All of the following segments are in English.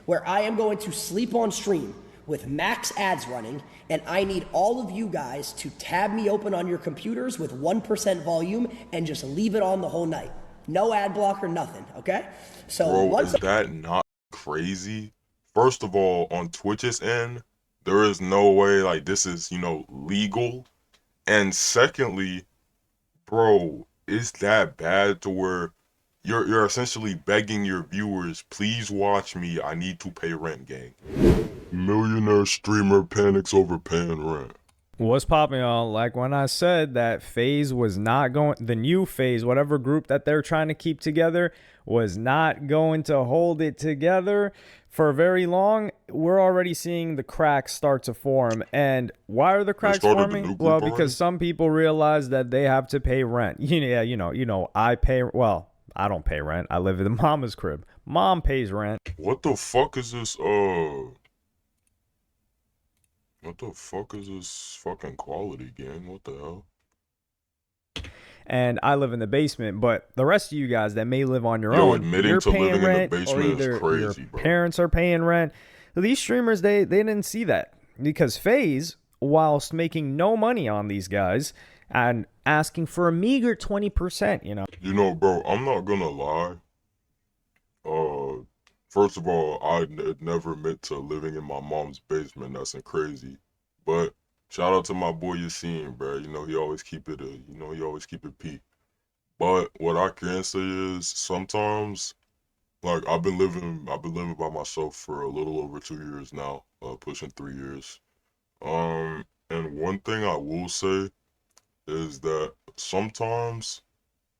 where I am going to sleep on stream with max ads running, and I need all of you guys to tab me open on your computers with 1% volume and just leave it on the whole night. No ad blocker, nothing, okay? So Bro, is that not crazy? First of all, on Twitch's end, there is no way like this is, legal. And secondly, bro, is that bad to where you're essentially begging your viewers, please watch me, I need to pay rent, gang. Millionaire streamer panics over paying rent. What's popping, y'all? Like when I said that FaZe was not going, the new FaZe, whatever group that they're trying to keep together, was not going to hold it together for very long. We're already seeing the cracks start to form. And why are the cracks forming? Well, because some people realize that they have to pay rent. Yeah, I pay, well, I don't pay rent. I live in mama's crib. Mom pays rent. What the fuck is this, what the fuck is this fucking quality, gang? What the hell? And I live in the basement, but the rest of you guys that may live on your own, you're paying rent, or either your parents are paying rent. These streamers, they didn't see that, because FaZe, whilst making no money on these guys and asking for a meager 20%, Bro, I'm not gonna lie. First of all, I never meant to living in my mom's basement. That's crazy. But shout out to my boy Yassine, bro. He always keep it he always keep it peak. But what I can say is sometimes, like I've been living by myself for a little over 2 years now, pushing 3 years. And one thing I will say is that sometimes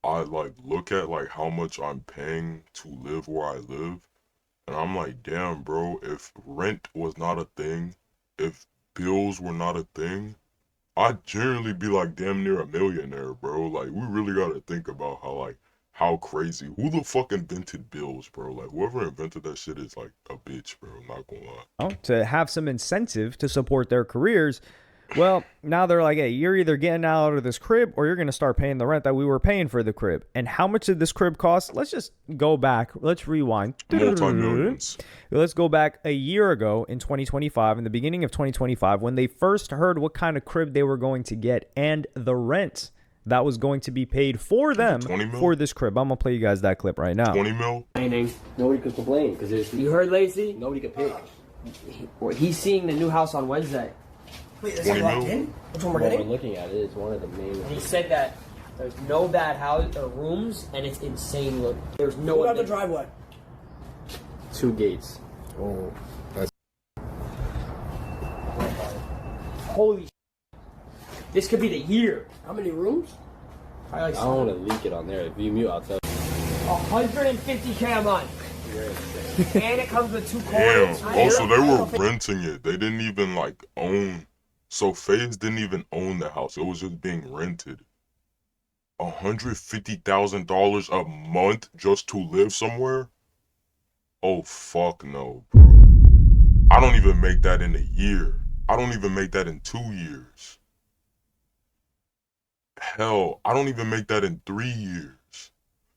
I look at how much I'm paying to live where I live. And I'm like, damn, bro, if rent was not a thing, if bills were not a thing, I'd generally be damn near a millionaire, bro. We really gotta think about how crazy. Who the fuck invented bills, bro? Whoever invented that shit is a bitch, bro. I'm not gonna lie. To have some incentive to support their careers. Well, now they're like, hey, you're either getting out of this crib or you're going to start paying the rent that we were paying for the crib. And how much did this crib cost? Let's just go back. Let's rewind. Multi-millions. Let's go back a year ago in 2025, in the beginning of 2025, when they first heard what kind of crib they were going to get and the rent that was going to be paid for them for this crib. I'm going to play you guys that clip right now. 20 mil? Nobody could complain because you heard Lacy? Nobody could pick. He's seeing the new house on Wednesday. Wait, is it locked in? Which one we're getting? We're looking at it. It's one of the main. And he said that there's no bad house or rooms, and it's insane look. There's no. What about the driveway? 2 gates. Oh, that's. Holy. This could be the year. How many rooms? I don't want to leak it on there. If you mute, I'll tell you. 150K a month. And it comes with 2 corners. Damn. Also, they were renting it. They didn't even own. So FaZe didn't even own the house. It was just being rented. $150,000 a month just to live somewhere? Oh fuck no, bro. I don't even make that in a year. I don't even make that in 2 years. Hell, I don't even make that in 3 years.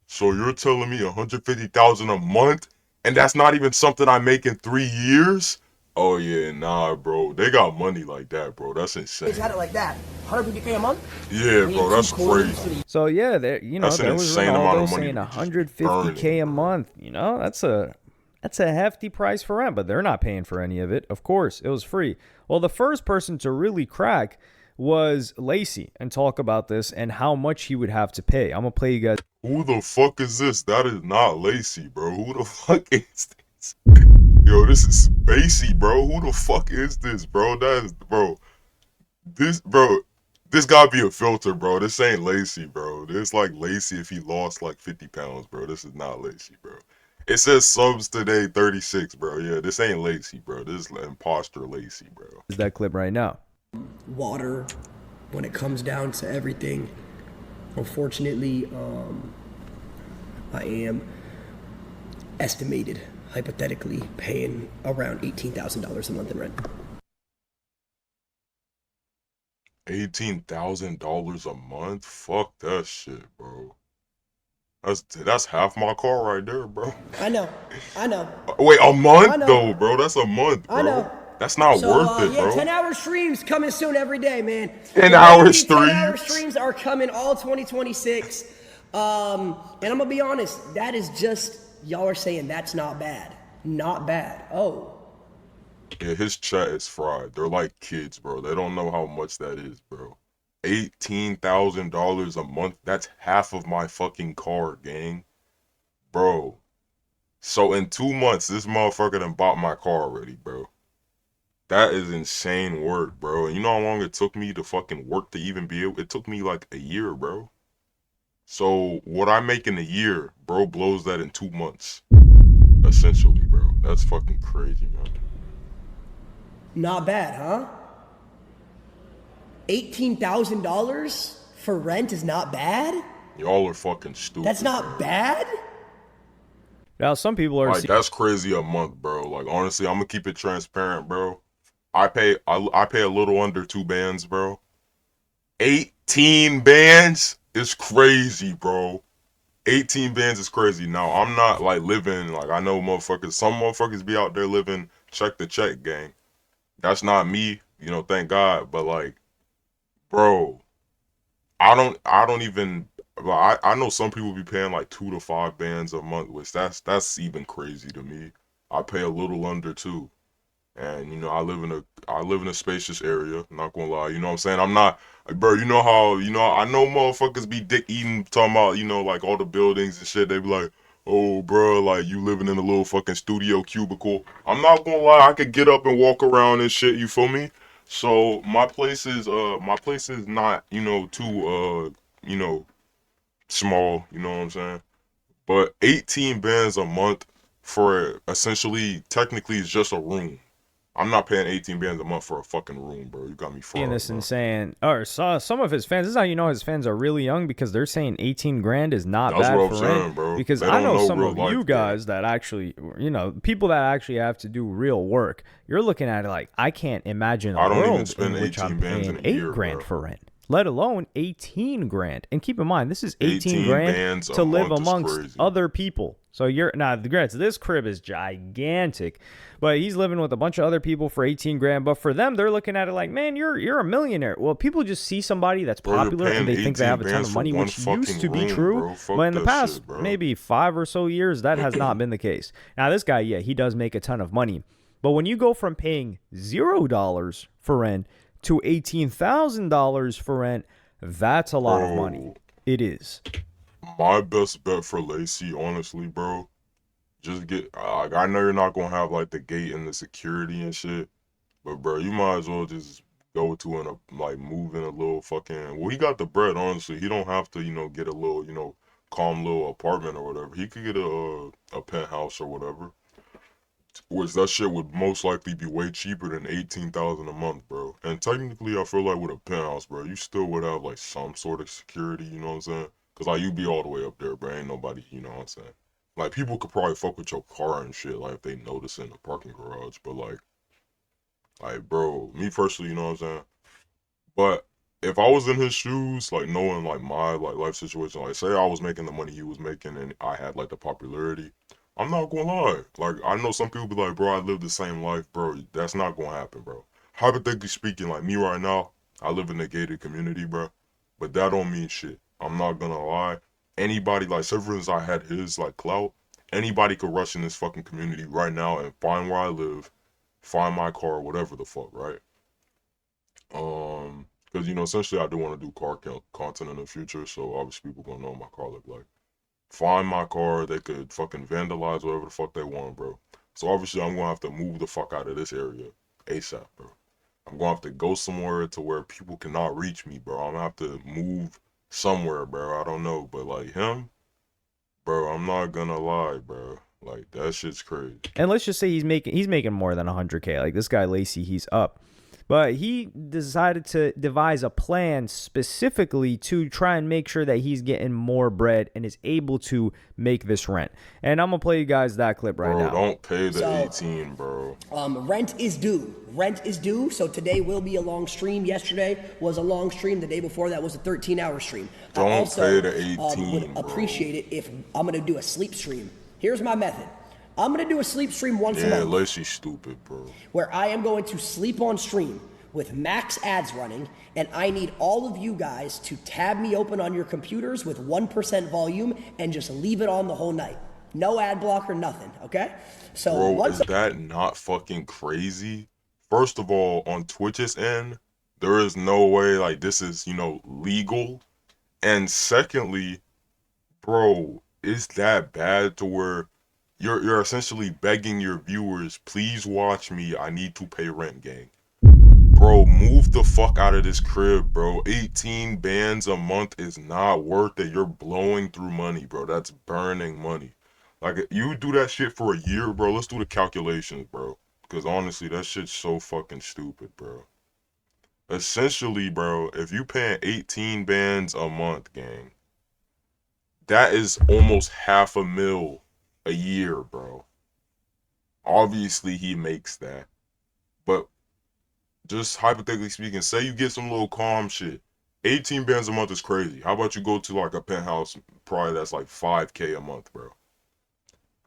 So you're telling me $150,000 a month, and that's not even something I make in 3 years? Oh yeah, nah, bro. They got money like that, bro. That's insane. They got it like that. 150K a month? Yeah, bro. That's crazy. So yeah, there that's an insane amount of money. Saying 150K a month. That's a hefty price for rent, but they're not paying for any of it. Of course, it was free. Well, the first person to really crack was Lacy and talk about this and how much he would have to pay. I'm gonna play you guys. Who the fuck is this? That is not Lacy, bro. Who the fuck is this? Yo, this is Lacy, bro. Who the fuck is this, bro? That is, bro. This gotta be a filter, bro. This ain't Lacy, bro. This Lacy if he lost 50 pounds, bro. This is not Lacy, bro. It says subs today 36, bro. Yeah, this ain't Lacy, bro. This is imposter Lacy, bro. Is that clip right now? Water, when it comes down to everything, unfortunately, I am estimated, hypothetically, paying around $18,000 a month in rent. $18,000 a month? Fuck that shit, bro. That's half my car right there, bro. I know. I know. Wait, a I month know. though, bro. That's a month, I bro. know. That's not So, worth it, yeah, bro. 10-hour streams coming soon every day, man. 10-hour The 10-hour streams. streams are coming all 2026. And I'm going to be honest, that is just, y'all are saying that's not bad. Not bad. Oh. Yeah, his chat is fried. They're like kids, bro. They don't know how much that is, bro. $18,000 a month. That's half of my fucking car, gang. Bro. So in 2 months, this motherfucker done bought my car already, bro. That is insane work, bro. And you know how long it took me to fucking work to even be able? It took me like a year, bro. So what I make in a year, bro, blows that in 2 months. Essentially, bro. That's fucking crazy, man. Not bad, huh? $18,000 for rent is not bad? Y'all are fucking stupid. That's not bad? Now, some people are Like, that's crazy a month, bro. Like, honestly, I'm gonna keep it transparent, bro. I pay a little under 2 bands, bro. 18 bands is crazy, bro. 18 bands is crazy. Now, I'm not like living like I know motherfuckers. Some motherfuckers be out there living check to check, gang. That's not me, thank God. But like, bro, I don't even. I know some people be paying like 2 to 5 bands a month, which that's even crazy to me. I pay a little under 2. And I live in a spacious area, not gonna lie. You know what I'm saying? I'm not bro, you know how I know motherfuckers be dick eating talking about, like all the buildings and shit. They be like, oh bro, like you living in a little fucking studio cubicle. I'm not gonna lie, I could get up and walk around and shit, you feel me? So my place is not, too small, you know what I'm saying? But 18 bands a month for essentially technically is just a room. I'm not paying 18 bands a month for a fucking room, bro. You got me seeing fried, this bro. and saying, or some of his fans, this is how you know his fans are really young, because they're saying 18 grand is not That's bad what I'm for saying, rent. bro. Because They I don't know know some real of life, you bro. guys that actually, people that actually have to do real work. You're looking at it like, I can't imagine a I don't even world spend in which I'm 18 bands in paying a 8 year, grand bro. for rent, let alone 18 grand. And keep in mind, this is 18 18 grand bands to a live month is amongst crazy. other people. So this crib is gigantic, but he's living with a bunch of other people for 18 grand. But for them, they're looking at it like, man, you're a millionaire. Well, people just see somebody that's Bro, you're popular and paying they think they 18 have a ton bands of for money, one which used fucking to be room, true. bro. Fuck But in the that past, shit, bro. maybe 5 or so years, that has not been the case. Now, this guy, yeah, he does make a ton of money. But when you go from paying $0 for rent to $18,000 for rent, that's a lot of money. Bro, It is. my best bet for Lacy, honestly, bro, just get, like, I know you're not gonna have, like, the gate and the security and shit, but, bro, you might as well just go to move in a little fucking, well, he got the bread, honestly. He don't have to, get a little, calm little apartment or whatever. He could get a penthouse or whatever. Which that shit would most likely be way cheaper than 18,000 a month, bro. And technically, I feel like with a penthouse, bro, you still would have like some sort of security. You know what I'm saying? Cause like you be all the way up there, bro. Ain't nobody. You know what I'm saying? Like people could probably fuck with your car and shit, like if they notice in the parking garage. But bro, me personally, you know what I'm saying? But if I was in his shoes, like knowing like my like life situation, like say I was making the money he was making and I had like the popularity, I'm not gonna lie. Like I know some people be like, bro, I live the same life, bro. That's not gonna happen, bro. Hypothetically speaking, like me right now, I live in a gated community, bro. But that don't mean shit. I'm not gonna lie. Anybody like say for instance I had his like clout, anybody could rush in this fucking community right now and find where I live, find my car, whatever the fuck, right? Because essentially, I do want to do car content in the future, so obviously people gonna know what my car look like. Find my car, they could fucking vandalize whatever the fuck they want, bro. So obviously, I'm gonna have to move the fuck out of this area ASAP, bro. I'm gonna have to go somewhere to where people cannot reach me, bro. I'm gonna have to move somewhere, bro. I don't know, but like him, bro, I'm not gonna lie, bro. Like that shit's crazy. And let's just say he's making more than 100K. Like this guy Lacy, he's up. But he decided to devise a plan specifically to try and make sure that he's getting more bread and is able to make this rent. And I'm going to play you guys that clip right now. Bro, don't pay the 18, bro. Rent is due. Rent is due. So today will be a long stream. Yesterday was a long stream. The day before that was a 13-hour stream. Don't I also, pay the 18, would appreciate it if I'm going to do a sleep stream. Here's my method. I'm going to do a sleep stream once a month. Yeah, Lacy's stupid, bro. Where I am going to sleep on stream with max ads running, and I need all of you guys to tab me open on your computers with 1% volume and just leave it on the whole night. No ad blocker, nothing, okay? So bro, is that not fucking crazy? First of all, on Twitch's end, there is no way like this is, you know, legal. And secondly, bro, is that bad to where you're essentially begging your viewers, please watch me, I need to pay rent, gang. Bro, move the fuck out of this crib, bro. 18 bands a month is not worth it. You're blowing through money, bro. That's burning money. Like, you do that shit for a year, bro. Let's do the calculations, bro. Because honestly, that shit's so fucking stupid, bro. Essentially, bro, if you paying 18 bands a month, gang, that is almost $500,000 a year, bro. Obviously, he makes that. But just hypothetically speaking, say you get some little calm shit. 18 bands a month is crazy. How about you go to like a penthouse, probably that's like $5K a month, bro.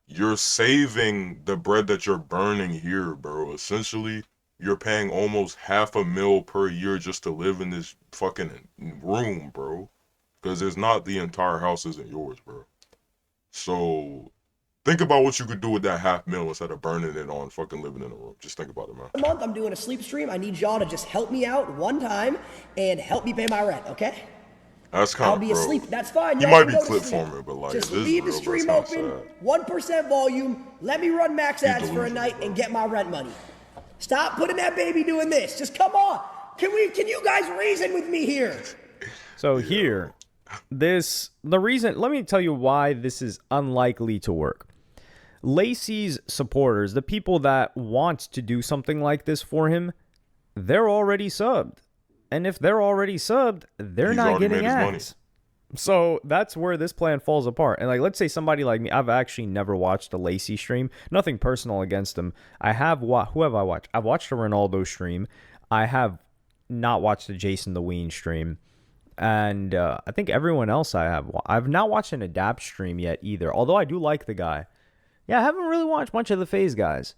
You're saving the bread that you're burning here, bro. Essentially, you're paying almost $500,000 per year just to live in this fucking room, bro. Because it's not the entire house isn't yours, bro. So think about what you could do with that $500,000 instead of burning it on fucking living in a room. Just think about it, man. A month, I'm doing a sleep stream. I need y'all to just help me out one time and help me pay my rent, okay? That's kind of, I'll be asleep. That's fine. You might be clip forming, but like, just this leave the real, stream bro, it's open, not 1% volume. Let me run max ads for a night bro. and get my rent money. Stop putting that baby doing this. Just come on. Can you guys reason with me here? So here, the reason, let me tell you why this is unlikely to work. Lacy's supporters, the people that want to do something like this for him, they're already subbed. And if they're already subbed, they're not getting ads. So that's where this plan falls apart. And like, let's say somebody like me, I've actually never watched a Lacy stream. Nothing personal against him. I have who have I watched? I've watched a Ronaldo stream. I have not watched a Jason the Ween stream. And I think everyone else I've not watched an Adapt stream yet either. Although I do like the guy. Yeah, I haven't really watched much of the FaZe guys.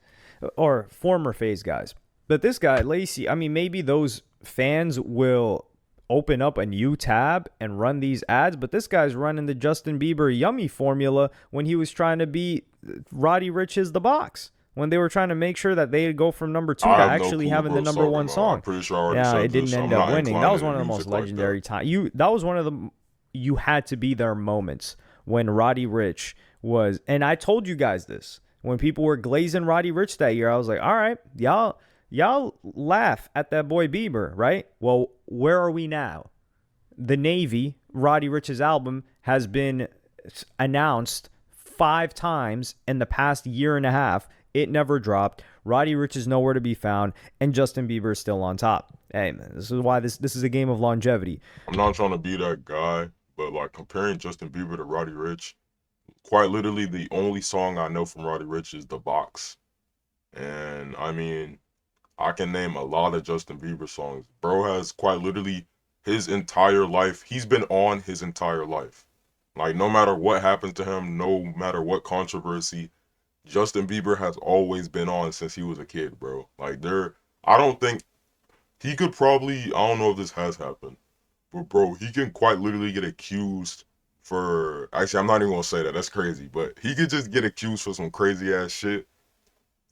Or former FaZe guys. But this guy, Lacy, I mean, maybe those fans will open up a new tab and run these ads, but this guy's running the Justin Bieber yummy formula when he was trying to beat Roddy Rich's The Box, when they were trying to make sure that they'd go from number 2 to actually having the number 1 song. I'm pretty sure I already said it didn't this. end up winning. That was one of the most legendary times. That was one of the, you had to be there moments when Roddy Ricch was, and I told you guys this, when people were glazing Roddy Ricch that year, I was like, all right, y'all laugh at that boy Bieber, right? Well, where are we now? The Navy, Roddy Ricch's album, has been announced 5 times in the past year and a half. It never dropped. Roddy Ricch is nowhere to be found, and Justin Bieber is still on top. Hey, man, this is why this is a game of longevity. I'm not trying to be that guy, but like comparing Justin Bieber to Roddy Ricch, quite literally the only song I know from Roddy Ricch is The Box. And I mean, I can name a lot of Justin Bieber songs. Bro has quite literally his entire life. He's been on his entire life. Like, no matter what happens to him, no matter what controversy, Justin Bieber has always been on since he was a kid, bro. Like, I don't think, he could probably, I don't know if this has happened, but bro, he can quite literally get accused for, actually, I'm not even gonna say that, that's crazy, but he could just get accused for some crazy ass shit,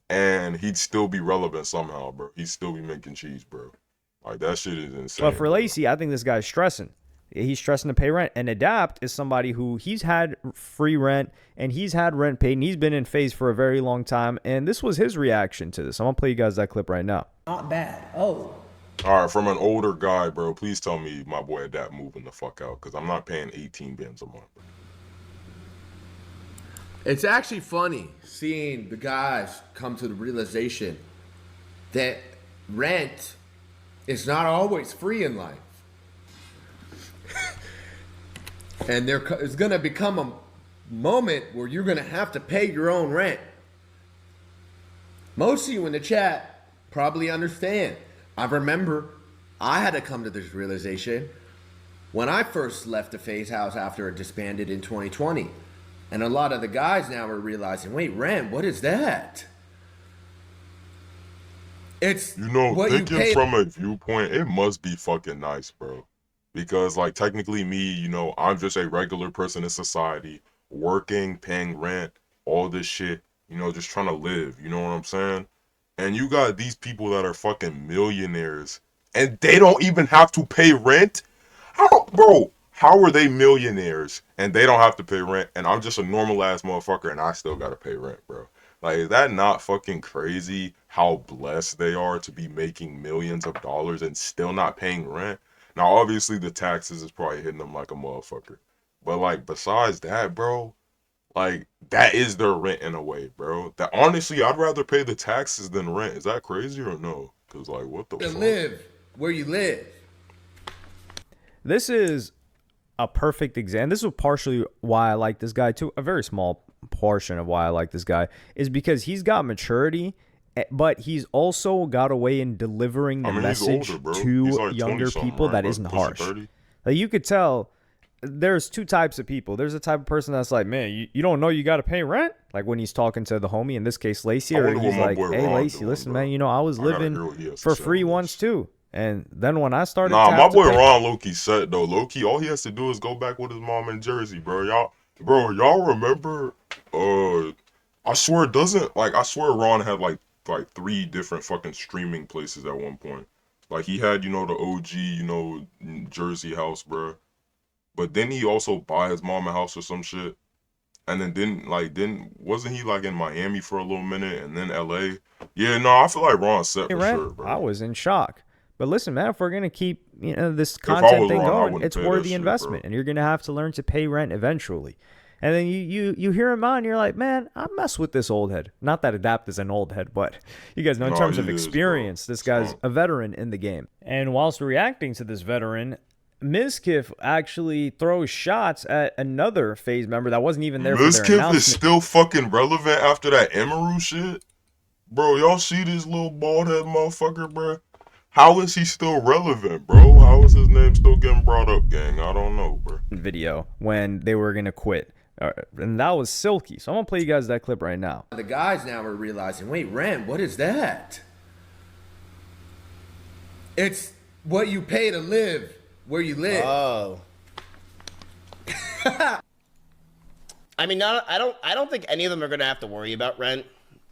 and he'd still be relevant somehow, bro. He'd still be making cheese, bro. Like, that shit is insane. But for Lacy, I think this guy's stressing. He's stressing to pay rent. And Adapt is somebody who he's had free rent and he's had rent paid, and he's been in FaZe for a very long time. And this was his reaction to this. I'm going to play you guys that clip right now. Not bad. Oh. All right, from an older guy, bro, please tell me my boy Adapt moving the fuck out, because I'm not paying 18 bands a month. It's actually funny seeing the guys come to the realization that rent It's not always free in life. And there is going to become a moment where you're going to have to pay your own rent. Most of you in the chat probably understand. I remember I had to come to this realization when I first left the FaZe house after it disbanded in 2020. And a lot of the guys now are realizing, wait, rent, what is that? It's, You know, what you thinking pay. from a viewpoint, it must be fucking nice, bro. Because, like, technically me, you know, I'm just a regular person in society, working, paying rent, all this shit, you know, just trying to live, you know what I'm saying? And you got these people that are fucking millionaires, and they don't even have to pay rent? How are they millionaires, and they don't have to pay rent, and I'm just a normal-ass motherfucker, and I still gotta pay rent, bro? Like, is that not fucking crazy how blessed they are to be making millions of dollars and still not paying rent? Now, obviously, the taxes is probably hitting them like a motherfucker. But, like, besides that, bro, like, that is their rent in a way, bro. That, honestly, I'd rather pay the taxes than rent. Is that crazy or no? Because, like, what the To fuck? live where you live. This is a perfect example. This is partially why I like this guy too. A very small portion of why I like this guy is because he's got maturity, but he's also got a way in delivering the message he's older, bro. to He's like younger 20-something, people right, that bro? isn't Pushing harsh. 30. Like, you could tell there's two types of people. There's a type of person that's like, man, you don't know you got to pay rent? Like when he's talking to the homie, in this case, Lacy, I or wonder what he's my like, boy hey, Ron Lacy, doing, listen, bro. man, you know, I was I gotta living hear what he has to for say free on once this. too. And then when I started Nah, to my have to boy pay- Ron Loki said though, Loki, all he has to do is go back with his mom in Jersey, bro. Y'all remember? I swear Ron had like 3 different fucking streaming places at one point. Like he had, you know, the OG, you know, Jersey house, bro. But then he also buy his mom a house or some shit. And then wasn't he like in Miami for a little minute and then LA? Yeah, no, I feel like Ron's set for rent, sure, bro. I was in shock. But listen, man, if we're gonna keep this I content was thing Ron, I going, wouldn't it's pay that worthy shit, investment, bro. and you're gonna have to learn to pay rent eventually. And then you hear him on, and you're like, man, I mess with this old head. Not that Adapt is an old head, but you guys know in Nah, terms he of is, bro. experience, this guy's Fuck. a veteran in the game. And whilst reacting to this veteran, Mizkif actually throws shots at another FaZe member that wasn't even there for their Mizkif announcement. is still fucking relevant after that Emeru shit? Bro, y'all see this little bald head motherfucker, bro? How is he still relevant, bro? How is his name still getting brought up, gang? I don't know, bro. Video when they were gonna quit. And that was Silky. So I'm gonna play you guys that clip right now. The guys now are realizing, wait, rent, what is that? It's what you pay to live where you live. Oh. I mean, I don't think any of them are gonna have to worry about rent.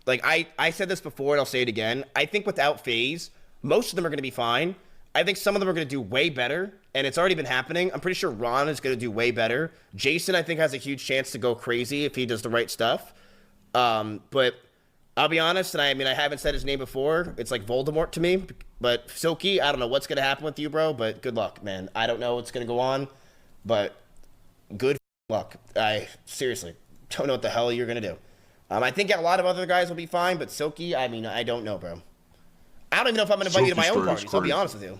Like I said this before and I'll say it again. I think without FaZe, most of them are gonna be fine. I think some of them are gonna do way better, and it's already been happening. I'm pretty sure Ron is gonna do way better. Jason, I think, has a huge chance to go crazy if he does the right stuff. But I'll be honest, and I mean, I haven't said his name before. It's like Voldemort to me. But Silky, I don't know what's gonna happen with you, bro. But good luck, man. I don't know what's gonna go on, but good luck. I seriously don't know what the hell you're gonna do. I think a lot of other guys will be fine, but Silky, I mean, I don't know, bro. I don't even know if I'm gonna invite you to my own parties. I'll be honest with you.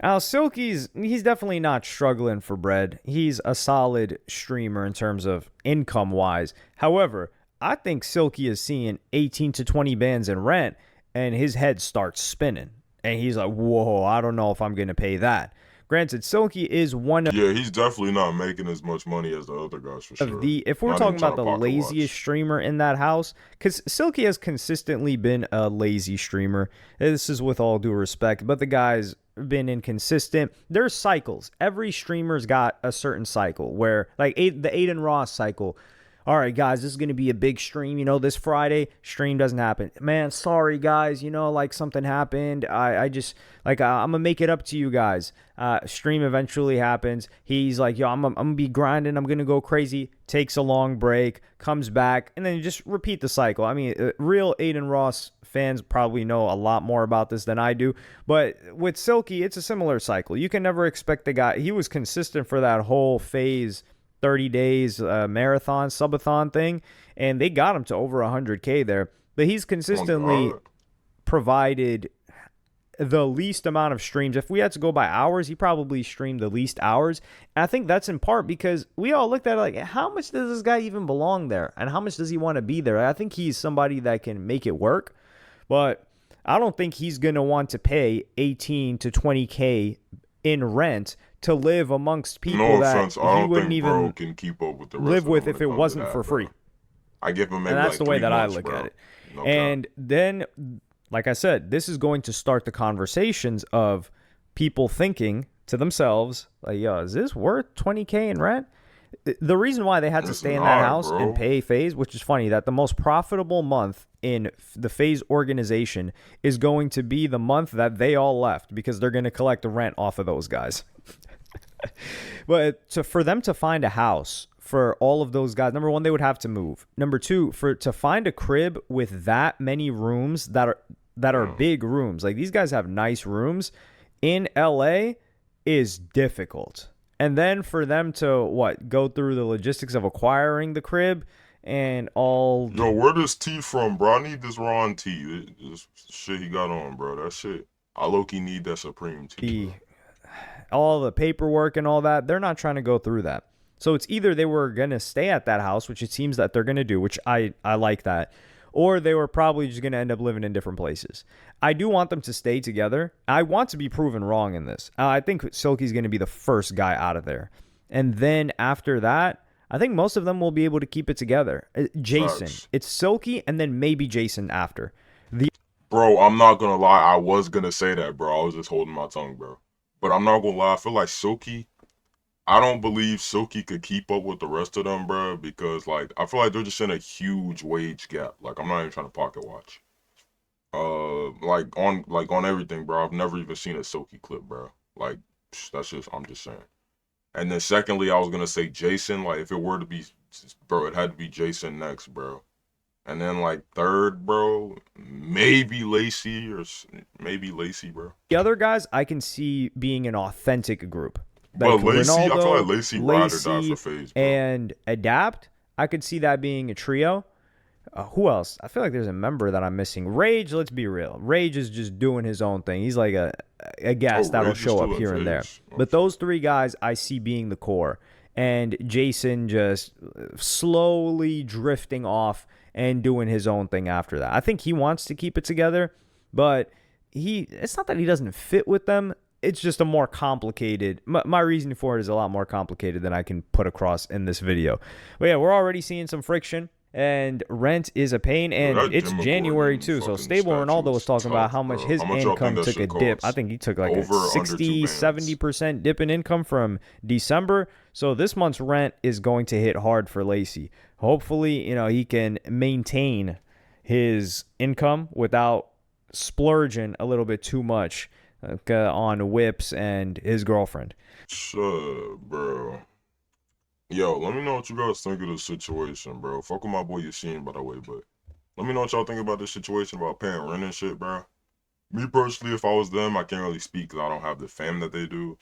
Now, Silky's, he's definitely not struggling for bread. He's a solid streamer in terms of income-wise. However, I think Silky is seeing 18 to 20 bands in rent, and his head starts spinning. And he's like, whoa, I don't know if I'm going to pay that. Granted, Silky is one of... Yeah, he's definitely not making as much money as the other guys for sure. If we're Not talking even about the trying to pocket laziest watch. streamer in that house, because Silky has consistently been a lazy streamer. This is with all due respect, but the guy's been inconsistent. There's cycles. Every streamer's got a certain cycle where, like the Aiden Ross cycle. All right, guys, this is going to be a big stream. You know, this Friday, stream doesn't happen. Man, sorry, guys. You know, like something happened. I just, like, I'm going to make it up to you guys. Stream eventually happens. He's like, yo, I'm going to be grinding. I'm going to go crazy. Takes a long break, comes back, and then you just repeat the cycle. I mean, real Aiden Ross fans probably know a lot more about this than I do. But with Silky, it's a similar cycle. You can never expect the guy. He was consistent for that whole FaZe 30 days marathon, subathon thing, and they got him to over 100K there. But he's consistently provided the least amount of streams. If we had to go by hours, he probably streamed the least hours. And I think that's in part because we all looked at it like, how much does this guy even belong there? And how much does he want to be there? I think he's somebody that can make it work, but I don't think he's going to want to pay 18 to 20K in rent to live amongst people that he wouldn't even can keep up with the rest live of with them if it wasn't for free. I give him maybe and that's like the way 3 that months, I look bro. at it. No And then, like I said, this is going to start the conversations of people thinking to themselves, like, yo, is this worth 20K in rent? The reason why they had to It's stay in that not, house bro. and pay FaZe, which is funny, that the most profitable month in the FaZe organization is going to be the month that they all left because they're going to collect the rent off of those guys. But for them to find a house for all of those guys, number one, they would have to move. Number two, to find a crib with that many rooms that are big rooms, like these guys have nice rooms in LA, is difficult. And then for them to go through the logistics of acquiring the crib and all. Yo, where this T from, bro? I need this Ron T. This shit he got on, bro. That shit. I low-key need that Supreme T. All the paperwork and all that, they're not trying to go through that. So it's either they were going to stay at that house, which it seems that they're going to do, which I like that, or they were probably just going to end up living in different places. I do want them to stay together. I want to be proven wrong in this. I think Silky's going to be the first guy out of there. And then after that, I think most of them will be able to keep it together. Jason. Facts. It's Silky and then maybe Jason after. Bro, I'm not gonna lie. I was gonna say that, bro. I was just holding my tongue, bro. But I'm not gonna lie. I feel like Silky. I don't believe Silky could keep up with the rest of them, bro. Because like I feel like they're just in a huge wage gap. Like I'm not even trying to pocket watch. Like on everything, bro. I've never even seen a Silky clip, bro. Like that's just I'm just saying. And then secondly, I was gonna say Jason. Like if it were to be, bro, it had to be Jason next, bro. And then like third, bro, maybe Lacy bro. The other guys I can see being an authentic group. But Lacy, I feel Ronaldo, like Lacy ride or die for FaZe, bro. and Adapt, I could see that being a trio. Who else? I feel like there's a member that I'm missing. Rage, let's be real. Rage is just doing his own thing. He's like a guest that'll Rage is show still up here at and there. FaZe. But those three guys I see being the core. And Jason just slowly drifting off and doing his own thing after that. I think he wants to keep it together, but it's not that he doesn't fit with them. It's just a more complicated. My reasoning for it is a lot more complicated than I can put across in this video. But yeah, we're already seeing some friction, and rent is a pain, and it's January too. So Stable Ronaldo was talking about how much his income took a dip. I think he took like a 60, 70% dip in income from December. So this month's rent is going to hit hard for Lacy. Hopefully, he can maintain his income without splurging a little bit too much on whips and his girlfriend. Sure, bro. Yo, let me know what you guys think of this situation, bro. Fuck with my boy Yassine, by the way, but let me know what y'all think about this situation about paying rent and shit, bro. Me personally, if I was them, I can't really speak because I don't have the fam that they do.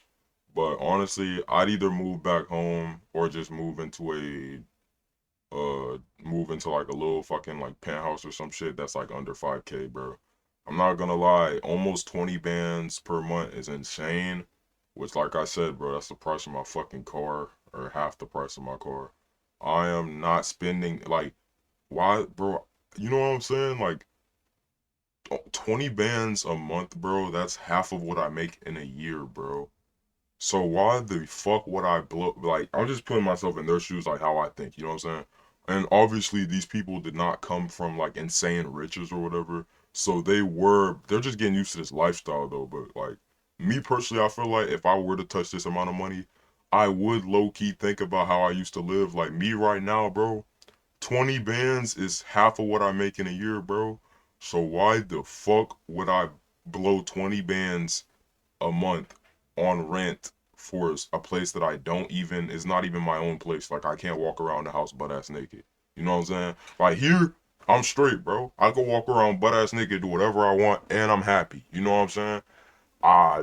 But honestly, I'd either move back home or just move into like a little fucking like penthouse or some shit that's like under 5K, bro. I'm not gonna lie, almost 20 bands per month is insane. Which, like I said, bro, that's the price of my fucking car, or half the price of my car. I am not spending, like, why, bro, you know what I'm saying? Like, 20 bands a month, bro, that's half of what I make in a year, bro. So why the fuck would I blow, like, I'm just putting myself in their shoes, like, how I think, you know what I'm saying? And obviously, these people did not come from, like, insane riches or whatever. So they're just getting used to this lifestyle, though, but, like, me personally, I feel like if I were to touch this amount of money, I would low-key think about how I used to live. Like me right now, bro, 20 bands is half of what I make in a year, bro. So why the fuck would I blow 20 bands a month on rent for a place that is not even my own place? Like I can't walk around the house butt-ass naked. You know what I'm saying? Like here, I'm straight, bro. I can walk around butt-ass naked, do whatever I want, and I'm happy. You know what I'm saying?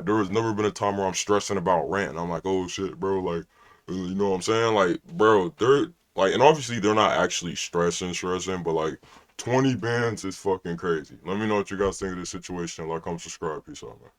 There has never been a time where I'm stressing about rent and I'm like, oh shit, bro, like, you know what I'm saying? Like, bro, they're like, and obviously they're not actually stressing, but like 20 bans is fucking crazy. Let me know what you guys think of this situation. Like, comment, subscribe. Peace out, man.